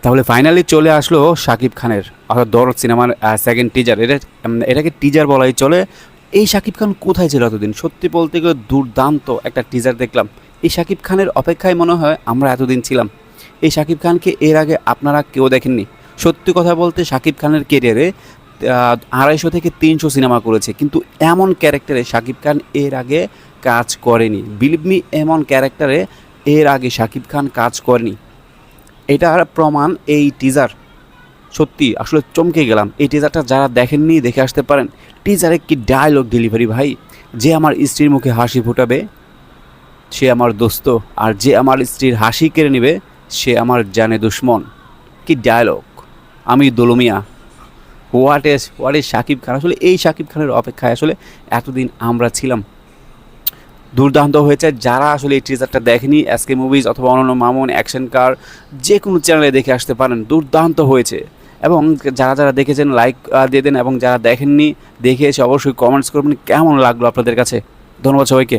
তাহলে ফাইনালি চলে আসলো শাকিব খানের অর্থাৎ দরদ সিনেমার সেকেন্ড টিজার। এটাকে টিজার বলাই চলে। এই শাকিব খান কোথায় ছিল এতদিন? সত্যি বলতে গেলে দুর্দান্ত একটা টিজার দেখলাম। এই শাকিব খানের অপেক্ষায় মনে হয় আমরা এতদিন ছিলাম। এই শাকিব খানকে এর আগে আপনারা কেউ দেখেননি। সত্যি কথা বলতে শাকিব খানের কেরিয়ারে 250 থেকে 300 সিনেমা করেছে, কিন্তু এমন ক্যারেক্টারে শাকিব খান এর আগে কাজ করেনি। বিলিভ মি, এমন ক্যারেক্টারে এর আগে শাকিব খান কাজ করেনি। এটার প্রমাণ এই টিজার। সত্যি আসলে চমকে গেলাম। এই টিজারটা যারা দেখেননি দেখে আসতে পারেন। টিজারে কি ডায়লগ ডেলিভারি ভাই! যে আমার স্ত্রীর মুখে হাসি ফোটাবে সে আমার দোস্ত, আর যে আমার স্ত্রীর হাসি কেড়ে নেবে সে আমার জানে দুশ্মন। কি ডায়লগ! আমি দোলমিয়া। What is Shakib Khan! আসলে এই শাকিব খানের অপেক্ষায় আসলে এতদিন আমরা ছিলাম। দুর্দান্ত হয়েছে। যারা আসলে এই টিজারটা দেখেনি, এসকে মুভিজ অথবা অনন্য মামুন, অ্যাকশন কার যে কোনো চ্যানেলে দেখে আসতে পারেন। দুর্দান্ত হয়েছে। এবং যারা যারা দেখেছেন লাইক দিয়ে দেন, এবং যারা দেখেননি দেখে এসে অবশ্যই কমেন্টস করবেন কেমন লাগলো আপনাদের কাছে। ধন্যবাদ সবাইকে।